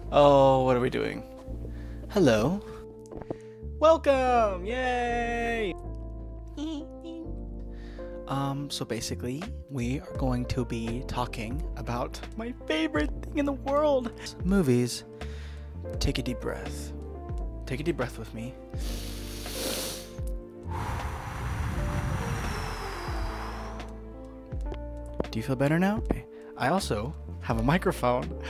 Oh, what are we doing? Hello. Welcome! Yay! So basically, we are going to be talking about my favorite thing in the world. Movies. Take a deep breath. Take a deep breath with me. Do you feel better now? I also have a microphone.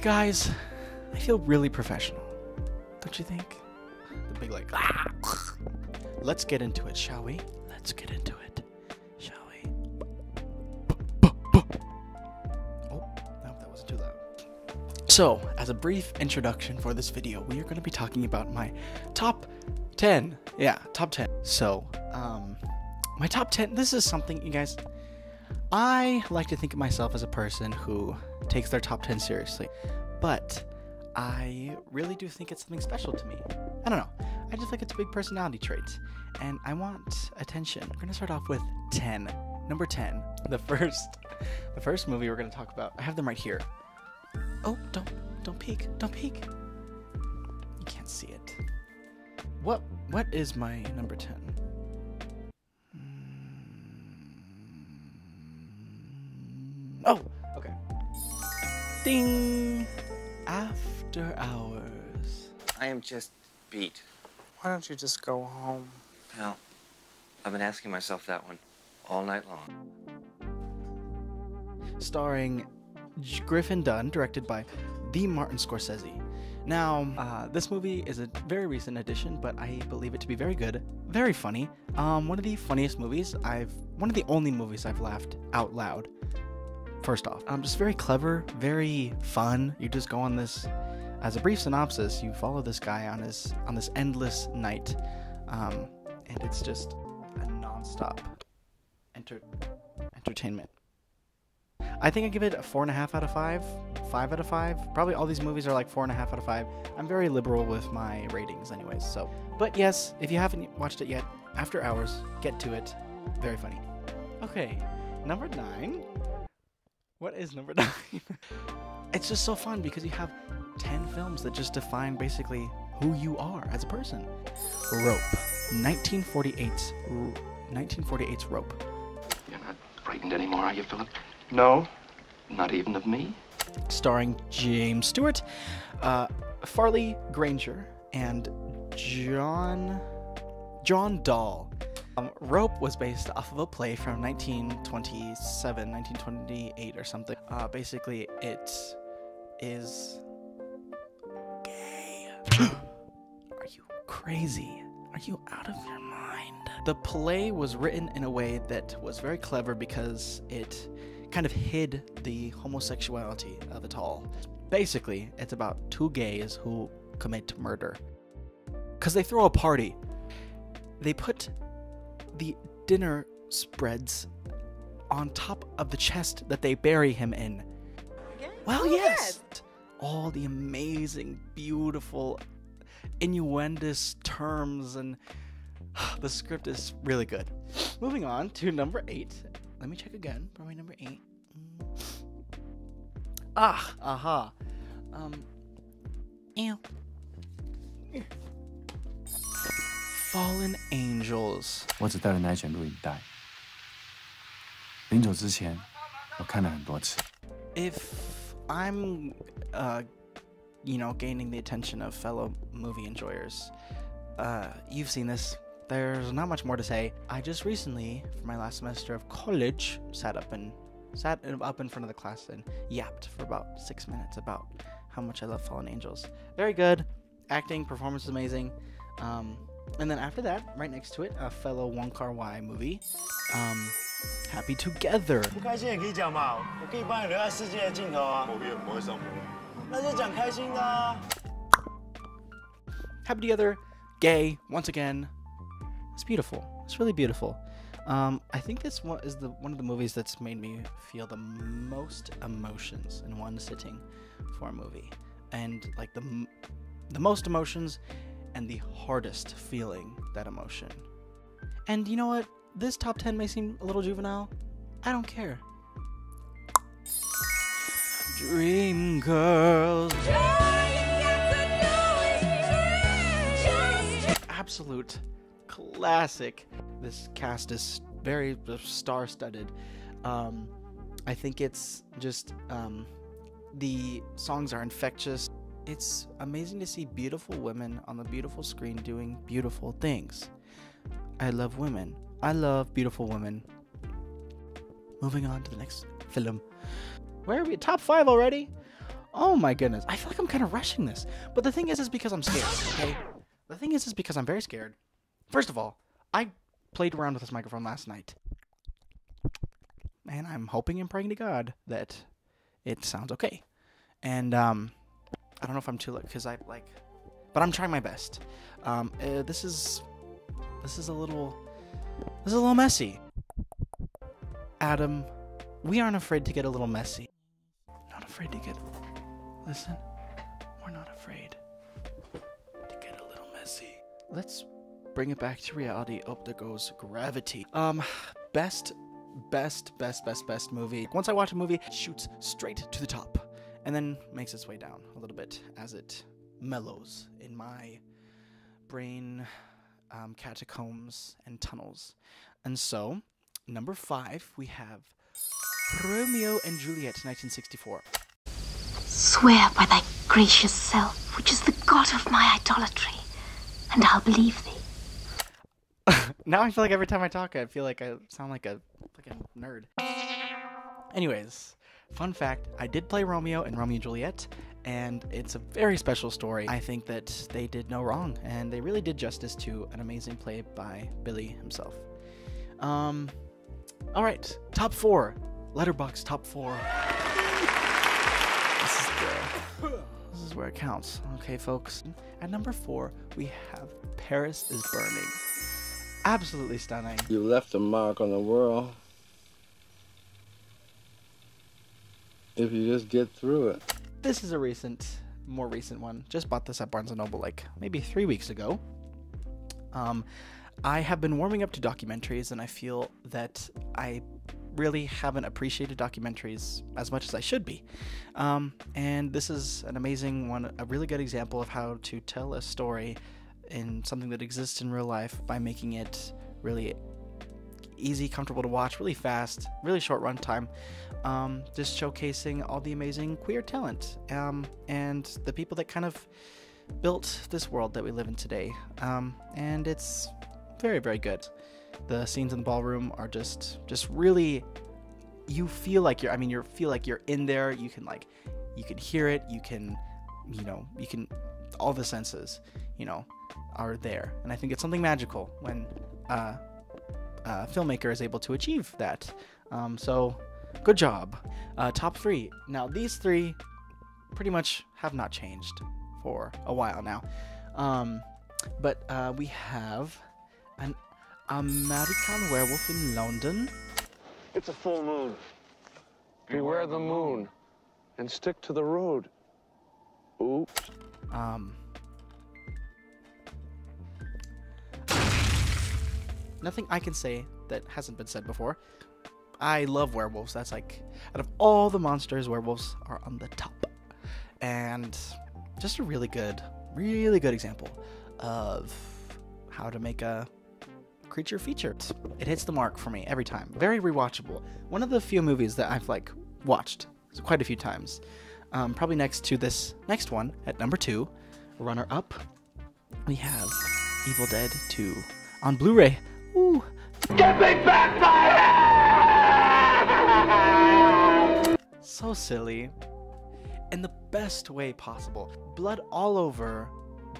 Guys, I feel really professional. Don't you think? The big like, ah! Let's get into it, shall we? Let's get into it, shall we? Oh, no, that wasn't too loud. So, as a brief introduction for this video, we are going to be talking about my top 10. Yeah, top 10. So, my top 10, this is something, you guys, I like to think of myself as a person who takes their top 10 seriously, but I really do think it's something special to me. I don't know. I just think it's a big personality trait, and I want attention. We're gonna start off with 10. Number 10. The first movie we're gonna talk about. I have them right here. Oh, don't peek. Don't peek. You can't see it. What is my number 10? Oh, okay. Ding! After Hours. I am just beat. Why don't you just go home? Well, I've been asking myself that one all night long. Starring Griffin Dunne, directed by the Martin Scorsese. Now, this movie is a very recent addition, but I believe it to be very good, very funny. One of the funniest movies one of the only movies I've laughed out loud. First off, just very clever, very fun. You just go on this, as a brief synopsis, you follow this guy on this endless night, and it's just a non-stop entertainment. I think I give it a 4.5 out of 5, 5 out of 5. Probably all these movies are like 4.5 out of 5. I'm very liberal with my ratings anyways, so. But yes, if you haven't watched it yet, After Hours, get to it. Very funny. Okay, number 9. What is number 9? It's just so fun because you have 10 films that just define basically who you are as a person. Rope. 1948's Rope. You're not frightened anymore, are you, Philip? No. Not even of me? Starring James Stewart, Farley Granger, and John Dahl. Rope was based off of a play from 1927, 1928 or something. Basically, it is gay. Are you crazy? Are you out of your mind? The play was written in a way that was very clever because it kind of hid the homosexuality of it all. Basically, it's about two gays who commit murder. Because they throw a party. They put the dinner spreads on top of the chest that they bury him in. Again? Well, Oh, yes! All the amazing, beautiful, innuendous terms, and the script is really good. Moving on to number 8. Let me check again for my number 8. Aha. Ew. Fallen Angels. 我只带了那一卷录影带。临走之前，我看了很多次。 If I'm, gaining the attention of fellow movie enjoyers, you've seen this. There's not much more to say. I just recently, for my last semester of college, sat up in front of the class and yapped for about 6 minutes about how much I love Fallen Angels. Very good. Acting, performance is amazing. And then after that, right next to it, a fellow Wong Kar-wai movie, Happy Together. 不开心也可以讲嘛，我可以帮你留在世界的尽头啊。我也不会上班。那就讲开心的啊。Happy Together, gay, once again. It's beautiful. It's really beautiful. I think this one is one of the movies that's made me feel the most emotions in one sitting for a movie, and like the most emotions and the hardest feeling that emotion. And you know what? This top 10 may seem a little juvenile. I don't care. Dream Girls. Absolute classic. This cast is very star-studded. I think it's just the songs are infectious. It's amazing to see beautiful women on the beautiful screen doing beautiful things. I love women. I love beautiful women. Moving on to the next film. Where are we? Top 5 already? Oh my goodness. I feel like I'm kind of rushing this. But the thing is because I'm scared, okay? The thing is because I'm very scared. First of all, I played around with this microphone last night. And I'm hoping and praying to God that it sounds okay. And I don't know if I'm too loud because but I'm trying my best. This is a little messy. Adam, we aren't afraid to get a little messy. Not afraid to get. Listen, we're not afraid to get a little messy. Let's bring it back to reality. Oh, there goes gravity. Best movie. Once I watch a movie, it shoots straight to the top and then makes its way down a little bit as it mellows in my brain catacombs and tunnels. And so, number 5, we have Romeo and Juliet, 1964. Swear by thy gracious self, which is the god of my idolatry, and I'll believe thee. Now I feel like every time I talk, I feel like I sound like a fucking nerd. Anyways, fun fact, I did play Romeo and Romeo and Juliet, and it's a very special story. I think that they did no wrong, and they really did justice to an amazing play by Billy himself. Alright, top 4. Letterboxd top 4. This is where it counts. Okay, folks. At number 4, we have Paris is Burning. Absolutely stunning. You left a mark on the world. If you just get through it. This is a more recent one. Just bought this at Barnes & Noble like maybe 3 weeks ago. I have been warming up to documentaries, and I feel that I really haven't appreciated documentaries as much as I should be. And this is an amazing one, a really good example of how to tell a story in something that exists in real life by making it really easy, comfortable to watch, really fast, really short runtime, just showcasing all the amazing queer talent and the people that kind of built this world that we live in today. And it's very, very good. The scenes in the ballroom are just really, you feel like you're in there. You can hear it. You can all the senses, are there. And I think it's something magical when a filmmaker is able to achieve that. So good job. Top 3. Now these 3 pretty much have not changed for a while now. But we have an American Werewolf in London. It's a full moon. Beware the moon and stick to the road. Oops. Nothing I can say that hasn't been said before. I love werewolves. That's like, out of all the monsters, werewolves are on the top. And just a really good example of how to make a creature feature. It hits the mark for me every time. Very rewatchable. One of the few movies that I've watched quite a few times. Probably next to this next one at number 2, runner up, we have Evil Dead 2 on Blu-ray. Ooh. Get me back my head! So silly. In the best way possible. Blood all over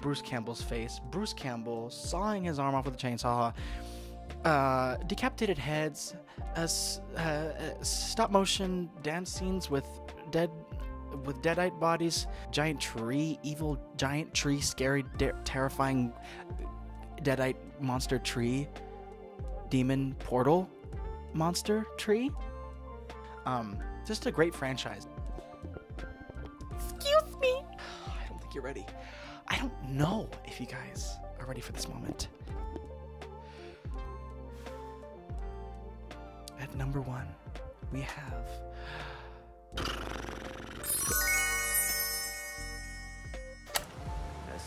Bruce Campbell's face. Bruce Campbell sawing his arm off with a chainsaw. Decapitated heads. Stop motion dance scenes with deadite bodies. Giant tree. Evil giant tree. Scary, terrifying deadite monster tree. Demon portal monster tree. Just a great franchise. Excuse me. I don't think you're ready. I don't know if you guys are ready for this moment. At number 1, we have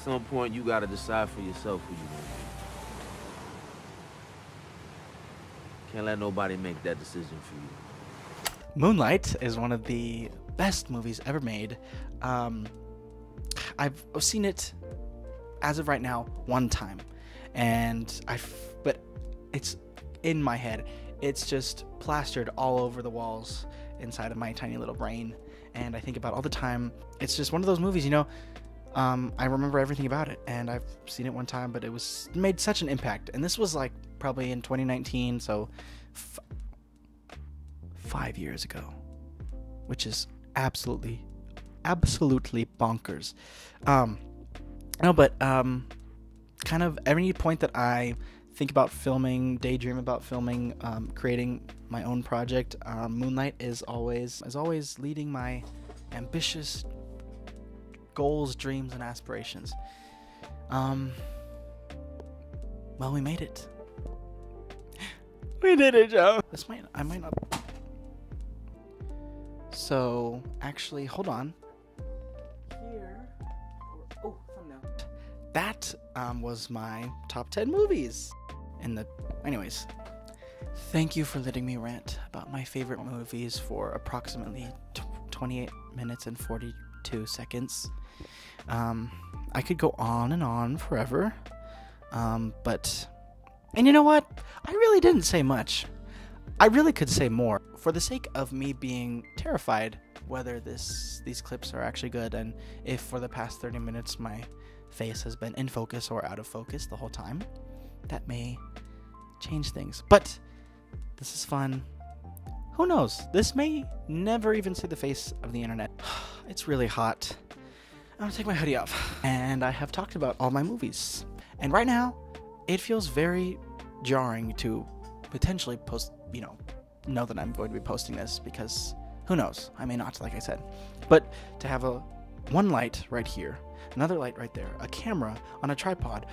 some point, you gotta decide for yourself who you want to be. Can't let nobody make that decision for you. Moonlight is one of the best movies ever made. I've seen it as of right now one time, and but it's in my head. It's just plastered all over the walls inside of my tiny little brain, and I think about it all the time. It's just one of those movies, you know. I remember everything about it, and I've seen it one time, but it made such an impact. And this was like probably in 2019, so 5 years ago, which is absolutely bonkers. No, but kind of every point that I think about filming, daydream about filming, creating my own project, Moonlight is always leading my ambitious goals, dreams, and aspirations. Well, we made it. We did it, Joe. I might not. So, actually, hold on. Here. Oh, thumbnail. That was my top 10 movies. Anyways, thank you for letting me rant about my favorite movies for approximately 28 minutes and 42 seconds. I could go on and on forever. And you know what? I really didn't say much. I really could say more. For the sake of me being terrified whether these clips are actually good, and if for the past 30 minutes my face has been in focus or out of focus the whole time, that may change things. But this is fun. Who knows? This may never even see the face of the internet. It's really hot. I'm gonna take my hoodie off. And I have talked about all my movies. And right now, it feels very jarring to potentially post, know that I'm going to be posting this, because who knows? I may not, like I said. But to have one light right here, another light right there, a camera on a tripod,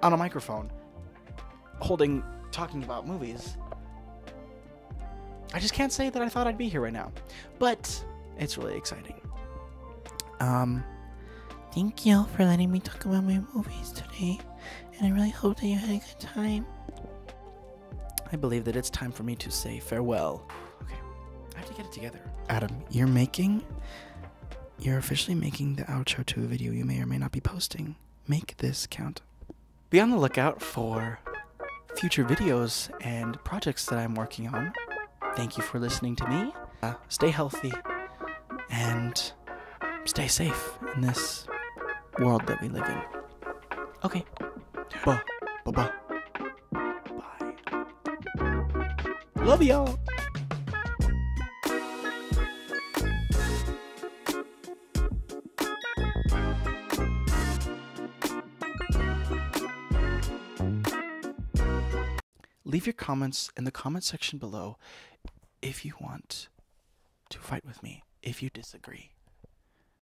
on a microphone, talking about movies, I just can't say that I thought I'd be here right now. But it's really exciting. Thank you for letting me talk about my movies today, and I really hope that you had a good time. I believe that it's time for me to say farewell. Okay, I have to get it together. Adam, you're officially making the outro to a video you may or may not be posting. Make this count. Be on the lookout for future videos and projects that I'm working on. Thank you for listening to me. Stay healthy and stay safe in this world that we live in. Okay. Bye. Bye. Love y'all. Leave your comments in the comment section below if you want to fight with me, if you disagree.